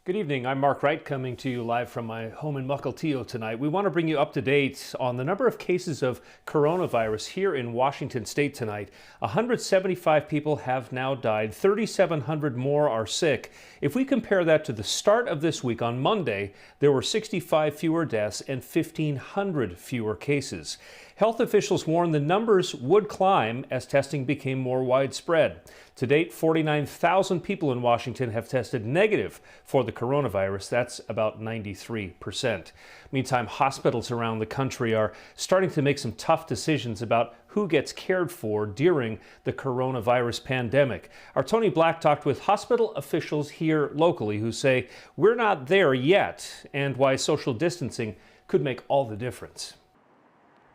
Good evening. I'm Mark Wright, coming to you live from my home in Mukilteo tonight. We want to bring you up to date on the number of cases of coronavirus here in Washington state tonight. 175 people have now died. 3,700 more are sick. If we compare that to the start of this week on Monday, there were 65 fewer deaths and 1,500 fewer cases. Health officials warned the numbers would climb as testing became more widespread. To date, 49,000 people in Washington have tested negative for the coronavirus. That's about 93%. Meantime, hospitals around the country are starting to make some tough decisions about who gets cared for during the coronavirus pandemic. Our Tony Black talked with hospital officials here locally who say we're not there yet, and why social distancing could make all the difference.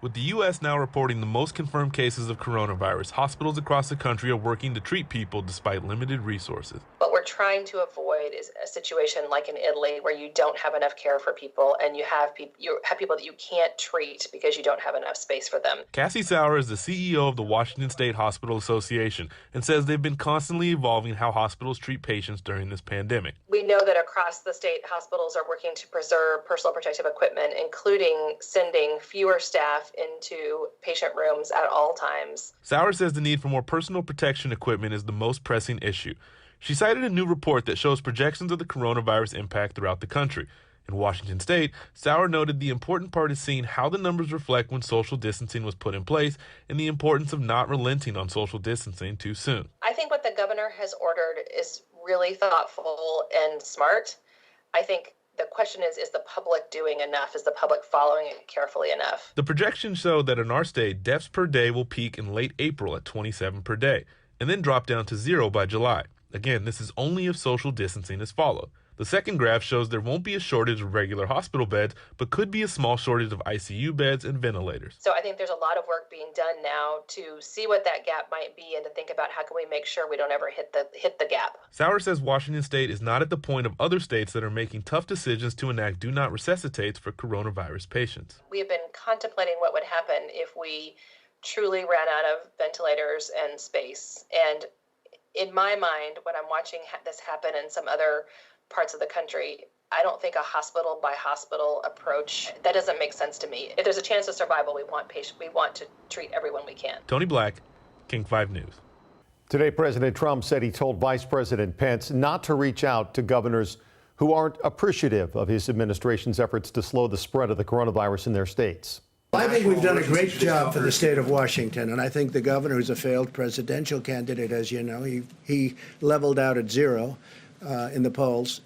With the U.S. now reporting the most confirmed cases of coronavirus, hospitals across the country are working to treat people despite limited resources. What we're trying to avoid is a situation like in Italy where you don't have enough care for people and you have people that you can't treat because you don't have enough space for them. Cassie Sauer is the CEO of the Washington State Hospital Association and says they've been constantly evolving how hospitals treat patients during this pandemic. We know that across the state, hospitals are working to preserve personal protective equipment, including sending fewer staff into patient rooms at all times. Sauer says the need for more personal protection equipment is the most pressing issue. She cited a new report that shows projections of the coronavirus impact throughout the country. In Washington state, Sauer noted the important part is seeing how the numbers reflect when social distancing was put in place and the importance of not relenting on social distancing too soon. I think what the governor has ordered is really thoughtful and smart. I think the question is the public doing enough? Is the public following it carefully enough? The projections show that in our state, deaths per day will peak in late April at 27 per day, and then drop down to 0 by July. Again, this is only if social distancing is followed. The second graph shows there won't be a shortage of regular hospital beds, but could be a small shortage of ICU beds and ventilators. So I think there's a lot of work being done now to see what that gap might be and to think about how can we make sure we don't ever hit the gap. Sauer says Washington state is not at the point of other states that are making tough decisions to enact do not resuscitate for coronavirus patients. We have been contemplating what would happen if we truly ran out of ventilators and space. And in my mind, when I'm watching this happen in some other parts of the country, I don't think a hospital by hospital approach, that doesn't make sense to me. If there's a chance of survival, we want to treat everyone we can. Tony Black, King 5 News. Today, President Trump said he told Vice President Pence not to reach out to governors who aren't appreciative of his administration's efforts to slow the spread of the coronavirus in their states. I think we've done a great job for the state of Washington, and I think the governor, who's a failed presidential candidate, as you know, he leveled out at 0 in the polls.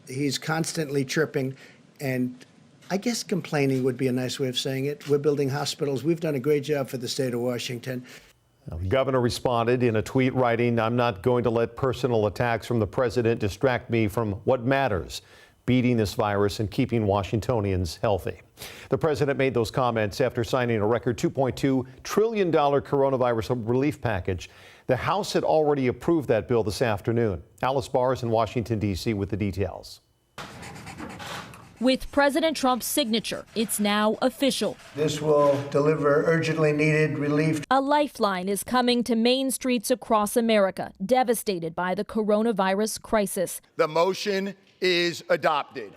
He's constantly tripping, and I guess complaining would be a nice way of saying it. We're building hospitals. We've done a great job for the state of Washington. The governor responded in a tweet writing, "I'm not going to let personal attacks from the president distract me from what matters, beating this virus and keeping Washingtonians healthy." The president made those comments after signing a record $2.2 trillion coronavirus relief package. The House had already approved that bill this afternoon. Alice Barr is in Washington, D.C. with the details. With President Trump's signature, it's now official. This will deliver urgently needed relief. A lifeline is coming to main streets across America, devastated by the coronavirus crisis. The motion is adopted.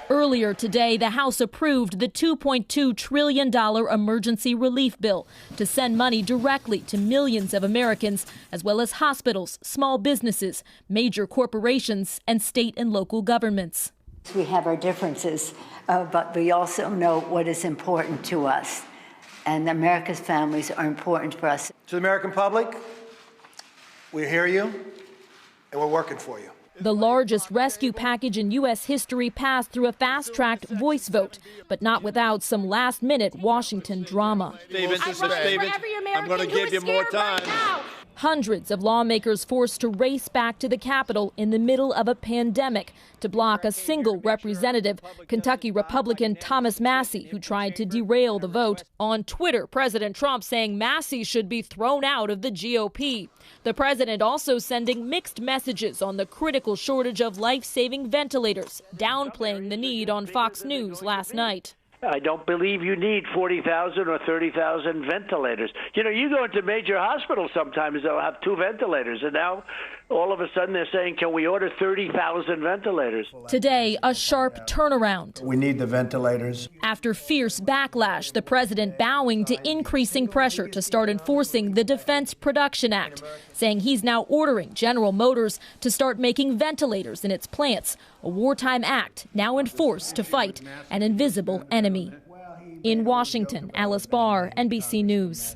Earlier today, the House approved the $2.2 trillion emergency relief bill to send money directly to millions of Americans, as well as hospitals, small businesses, major corporations, and state and local governments. We have our differences, but we also know what is important to us. And America's families are important for us. To the American public, we hear you, and we're working for you. The largest rescue package in U.S. history passed through a fast-tracked voice vote, but not without some last-minute Washington drama. I'm going to give you more time. Hundreds of lawmakers forced to race back to the Capitol in the middle of a pandemic to block a single representative, Kentucky Republican Thomas Massie, who tried to derail the vote. On Twitter, President Trump saying Massie should be thrown out of the GOP. The president also sending mixed messages on the critical shortage of life-saving ventilators, downplaying the need on Fox News last night. I don't believe you need 40,000 or 30,000 ventilators. You know, you go into major hospitals sometimes, they'll have 2 ventilators, and now all of a sudden they're saying, can we order 30,000 ventilators? Today, a sharp turnaround. We need the ventilators. After fierce backlash, the president bowing to increasing pressure to start enforcing the Defense Production Act, saying he's now ordering General Motors to start making ventilators in its plants, a wartime act now enforced to fight an invisible enemy. In Washington, Alice Barr, NBC News.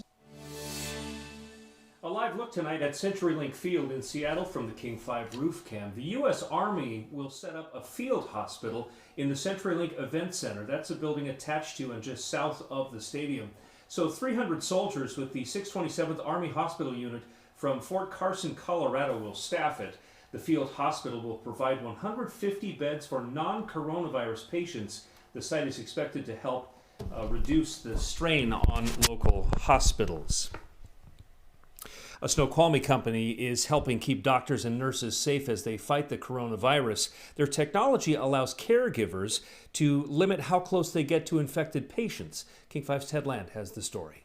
A live look tonight at CenturyLink Field in Seattle from the King 5 roof cam. The U.S. Army will set up a field hospital in the CenturyLink Event Center. That's a building attached to and just south of the stadium. So 300 soldiers with the 627th Army Hospital Unit from Fort Carson, Colorado will staff it. The field hospital will provide 150 beds for non-coronavirus patients. The site is expected to help reduce the strain on local hospitals. A Snoqualmie company is helping keep doctors and nurses safe as they fight the coronavirus. Their technology allows caregivers to limit how close they get to infected patients. King 5's Ted Land has the story.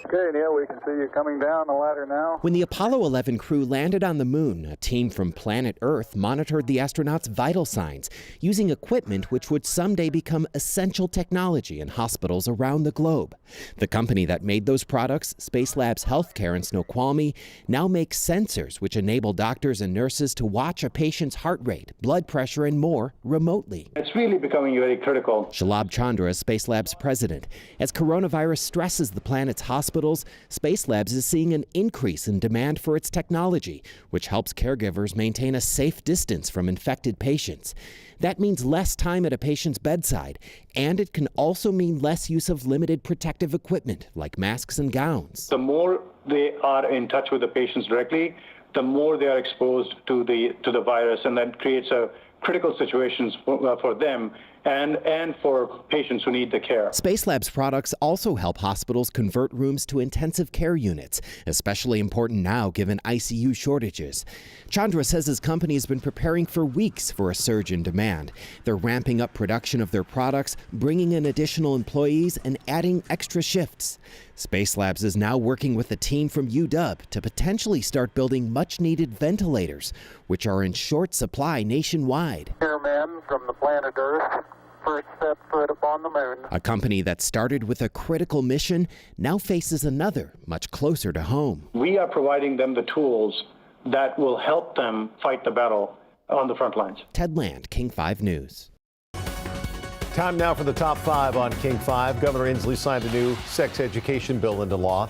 Okay, Neil, we can see you coming down the ladder now. When the Apollo 11 crew landed on the moon, a team from Planet Earth monitored the astronauts' vital signs using equipment which would someday become essential technology in hospitals around the globe. The company that made those products, Spacelabs Healthcare in Snoqualmie, now makes sensors which enable doctors and nurses to watch a patient's heart rate, blood pressure, and more remotely. It's really becoming very critical. Shalabh Chandra is Spacelabs president. As coronavirus stresses the planet's hospitals, Spacelabs is seeing an increase in demand for its technology, which helps caregivers maintain a safe distance from infected patients. That means less time at a patient's bedside, and it can also mean less use of limited protective equipment like masks and gowns. The more they are in touch with the patients directly, the more they are exposed to the virus, and that creates a critical situations for them and for patients who need the care. Spacelabs products also help hospitals convert rooms to intensive care units, especially important now given ICU shortages. Chandra says his company has been preparing for weeks for a surge in demand. They're ramping up production of their products, bringing in additional employees, and adding extra shifts. Spacelabs is now working with a team from UW to potentially start building much-needed ventilators, which are in short supply nationwide. Airmen from the planet Earth, first step foot upon the moon. A company that started with a critical mission now faces another, much closer to home. We are providing them the tools that will help them fight the battle on the front lines. Ted Land, King 5 News. Time now for the top 5 on King 5. Governor Inslee signed a new sex education bill into law.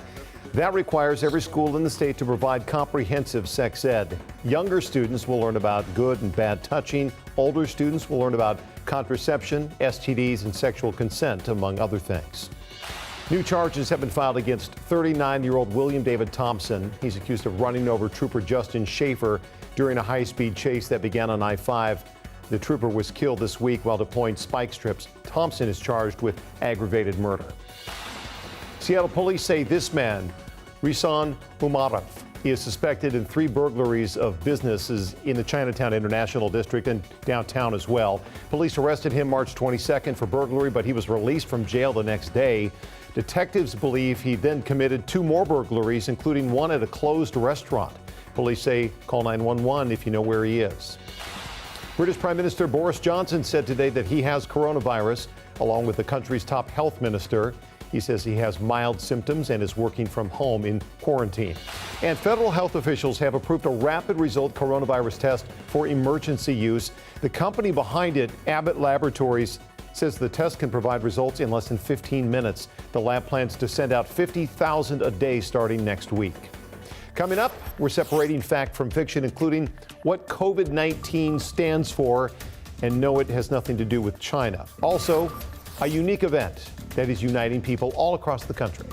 That requires every school in the state to provide comprehensive sex ed. Younger students will learn about good and bad touching. Older students will learn about contraception, STDs, and sexual consent, among other things. New charges have been filed against 39-year-old William David Thompson. He's accused of running over Trooper Justin Schaefer during a high-speed chase that began on I-5. The trooper was killed this week while deploying spike strips. Thompson is charged with aggravated murder. Seattle police say this man, Risan Umarov, is suspected in 3 burglaries of businesses in the Chinatown International District and downtown as well. Police arrested him March 22nd for burglary, but he was released from jail the next day. Detectives believe he then committed 2 more burglaries, including one at a closed restaurant. Police say call 911 if you know where he is. British Prime Minister Boris Johnson said today that he has coronavirus, along with the country's top health minister. He says he has mild symptoms and is working from home in quarantine. And federal health officials have approved a rapid result coronavirus test for emergency use. The company behind it, Abbott Laboratories, says the test can provide results in less than 15 minutes. The lab plans to send out 50,000 a day starting next week. Coming up, we're separating fact from fiction, including what COVID-19 stands for, and no, it has nothing to do with China. Also, a unique event that is uniting people all across the country.